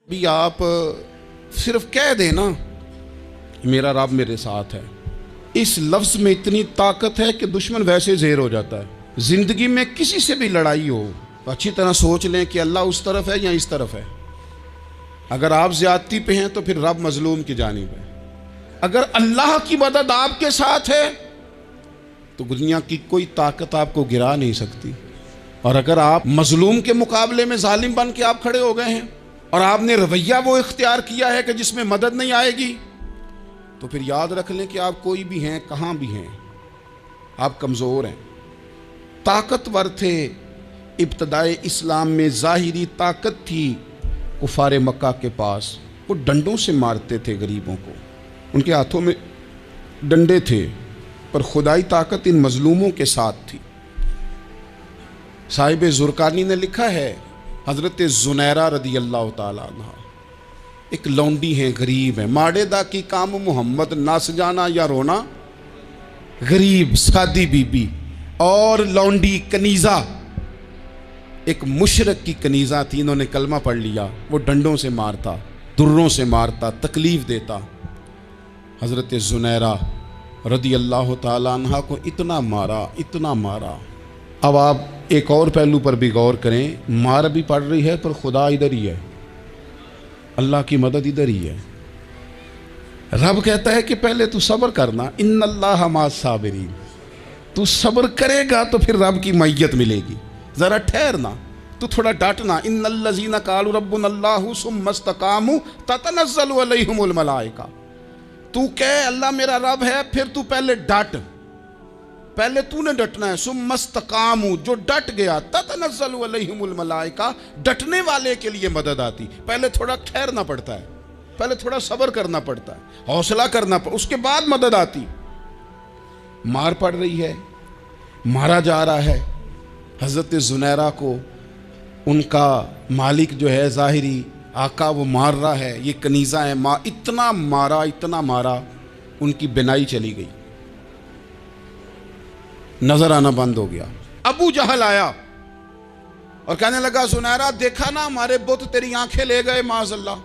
بھی آپ صرف کہہ دیں نا میرا رب میرے ساتھ ہے، اس لفظ میں اتنی طاقت ہے کہ دشمن ویسے زیر ہو جاتا ہے۔ زندگی میں کسی سے بھی لڑائی ہو تو اچھی طرح سوچ لیں کہ اللہ اس طرف ہے یا اس طرف ہے۔ اگر آپ زیادتی پہ ہیں تو پھر رب مظلوم کی جانب ہے۔ اگر اللہ کی مدد آپ کے ساتھ ہے تو دنیا کی کوئی طاقت آپ کو گرا نہیں سکتی۔ اور اگر آپ مظلوم کے مقابلے میں ظالم بن کے آپ کھڑے ہو گئے ہیں اور آپ نے رویہ وہ اختیار کیا ہے کہ جس میں مدد نہیں آئے گی، تو پھر یاد رکھ لیں کہ آپ کوئی بھی ہیں، کہاں بھی ہیں، آپ کمزور ہیں۔ طاقتور تھے ابتدائے اسلام میں، ظاہری طاقت تھی کفار مکہ کے پاس، وہ ڈنڈوں سے مارتے تھے غریبوں کو، ان کے ہاتھوں میں ڈنڈے تھے، پر خدائی طاقت ان مظلوموں کے ساتھ تھی۔ صاحب زرقانی نے لکھا ہے، حضرت زنیرہ رضی اللہ تعالیٰ عنہ ایک لونڈی ہیں، غریب ہیں، ماڑے دا کی کام محمد ناس جانا یا رونا، غریب سادی بی بی اور لونڈی کنیزہ، ایک مشرک کی کنیزہ تھی، انہوں نے کلمہ پڑھ لیا، وہ ڈنڈوں سے مارتا، دروں سے مارتا، تکلیف دیتا۔ حضرت زنیرہ رضی اللہ تعالیٰ عنہ کو اتنا مارا، اتنا مارا۔ اب آپ ایک اور پہلو پر بھی غور کریں، مار بھی پڑ رہی ہے پر خدا ادھر ہی ہے، اللہ کی مدد ادھر ہی ہے۔ رب کہتا ہے کہ پہلے تو صبر کرنا، ان اللہ مع الصابرین، تو صبر کرے گا تو پھر رب کی معیت ملے گی، ذرا ٹھہرنا، تو تھوڑا ڈانٹنا۔ ان الذین قالوا ربنا اللہ ثم استقاموا تتنزل علیہم الملائکہ، تو کہے اللہ میرا رب ہے، پھر تو پہلے ڈٹ، پہلے تو نے ڈٹنا ہے۔ ثم استقاموا، جو ڈٹ گیا، تتنزل علیہم الملائکہ، ڈٹنے والے کے لیے مدد آتی، پہلے تھوڑا ٹھہرنا پڑتا ہے، پہلے تھوڑا صبر کرنا پڑتا ہے، حوصلہ کرنا پڑتا، اس کے بعد مدد آتی۔ مار پڑ رہی ہے، مارا جا رہا ہے حضرت زنیرہ کو، ان کا مالک جو ہے ظاہری آقا وہ مار رہا ہے، یہ کنیزہ ہے، اتنا مارا، اتنا مارا، ان کی بینائی چلی گئی، نظر آنا بند ہو گیا۔ ابو جہل آیا اور کہنے لگا زنیرہ دیکھا نا ہمارے بت تیری آنکھیں لے گئے، معاذ اللہ،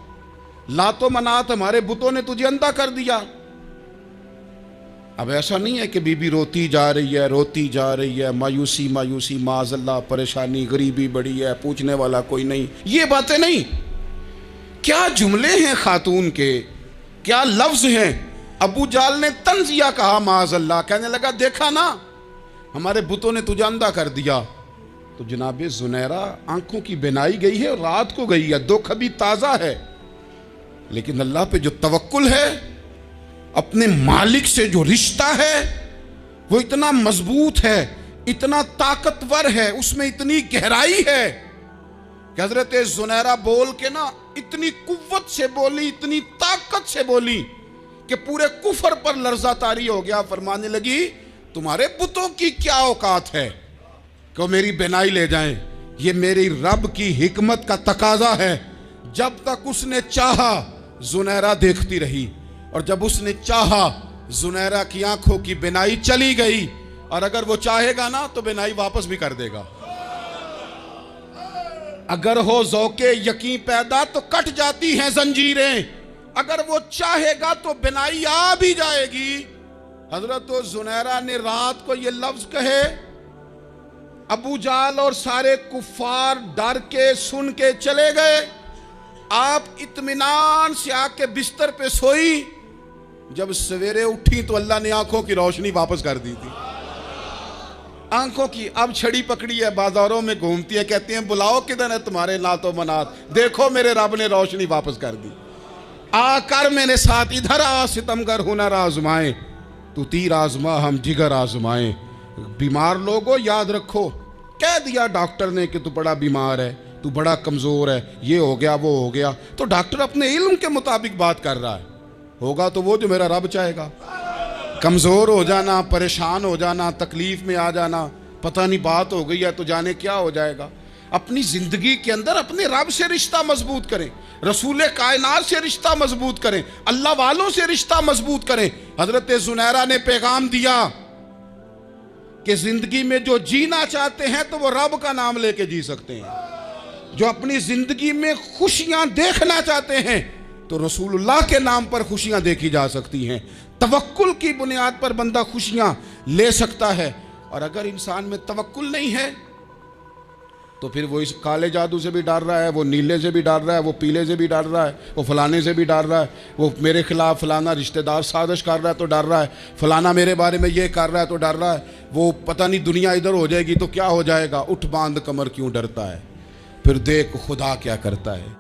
لات و منات ہمارے بتوں نے تجھے اندھا کر دیا۔ اب ایسا نہیں ہے کہ بی بی روتی جا رہی ہے، روتی جا رہی ہے، مایوسی مایوسی، معاذ اللہ، پریشانی، غریبی بڑی ہے، پوچھنے والا کوئی نہیں، یہ باتیں نہیں۔ کیا جملے ہیں خاتون کے، کیا لفظ ہیں۔ ابو جہل نے تنزیہ کہا، معاذ اللہ، کہنے لگا دیکھا نا ہمارے بتوں نے تجھے اندھا کر دیا۔ تو جناب زنیرہ آنکھوں کی بینائی گئی ہے، رات کو گئی ہے، دکھ ابھی تازہ ہے، لیکن اللہ پہ جو توکل ہے، اپنے مالک سے جو رشتہ ہے، وہ اتنا مضبوط ہے، اتنا طاقتور ہے، اس میں اتنی گہرائی ہے کہ حضرت زنیرہ بول کے نا اتنی قوت سے بولی، اتنی طاقت سے بولی کہ پورے کفر پر لرزہ طاری ہو گیا۔ فرمانے لگی تمہارے بتوں کی کیا اوقات ہے کہ میری بینائی لے جائیں، یہ میری رب کی حکمت کا تقاضا ہے۔ جب تک اس نے چاہا زنیرہ دیکھتی رہی، اور جب اس نے چاہا زنیرہ کی آنکھوں کی بینائی چلی گئی، اور اگر وہ چاہے گا نا تو بینائی واپس بھی کر دے گا۔ اگر ہو ذوق یقین پیدا تو کٹ جاتی ہیں زنجیریں، اگر وہ چاہے گا تو بینائی آ بھی جائے گی۔ حضرت زنیرہ نے رات کو یہ لفظ کہے، ابو جہل اور سارے کفار ڈر کے سن کے چلے گئے، آپ اطمینان سے آ کے بستر پہ سوئی۔ جب سویرے اٹھی تو اللہ نے آنکھوں کی روشنی واپس کر دی تھی، آنکھوں کی۔ اب چھڑی پکڑی ہے، بازاروں میں گھومتی ہے، کہتی ہیں بلاؤ کدھر ہے تمہارے لات و منات، دیکھو میرے رب نے روشنی واپس کر دی، آ کر میرے ساتھ ادھر آ، ستمگر ہنر آزمائیں، تو تیر آزما ہم جگر آزمائیں۔ بیمار لوگوں یاد رکھو، کہہ دیا ڈاکٹر نے کہ تو بڑا بیمار ہے، تو بڑا کمزور ہے، یہ ہو گیا وہ ہو گیا، تو ڈاکٹر اپنے علم کے مطابق بات کر رہا ہے، ہوگا تو وہ جو میرا رب چاہے گا۔ کمزور ہو جانا، پریشان ہو جانا، تکلیف میں آ جانا، پتہ نہیں بات ہو گئی ہے تو جانے کیا ہو جائے گا۔ اپنی زندگی کے اندر اپنے رب سے رشتہ مضبوط کریں، رسول کائنات سے رشتہ مضبوط کریں، اللہ والوں سے رشتہ مضبوط کریں۔ حضرت زنیرہ نے پیغام دیا کہ زندگی میں جو جینا چاہتے ہیں تو وہ رب کا نام لے کے جی سکتے ہیں۔ جو اپنی زندگی میں خوشیاں دیکھنا چاہتے ہیں تو رسول اللہ کے نام پر خوشیاں دیکھی جا سکتی ہیں. توکل کی بنیاد پر بندہ خوشیاں لے سکتا ہے. اور اگر انسان میں توکل نہیں ہے تو پھر وہ اس کالے جادو سے بھی ڈر رہا ہے, وہ نیلے سے بھی ڈر رہا ہے, وہ پیلے سے بھی ڈر رہا ہے, وہ فلانے سے بھی ڈر رہا ہے, وہ میرے خلاف فلانا رشتہ دار سازش کر رہا ہے تو ڈر رہا ہے, فلانا میرے بارے میں یہ کر رہا ہے تو ڈر رہا ہے, وہ پتہ نہیں دنیا ادھر ہو جائے گی تو کیا ہو جائے گا. اٹھ باندھ کمر کیوں ڈرتا ہے, پھر دیکھ خدا کیا کرتا ہے.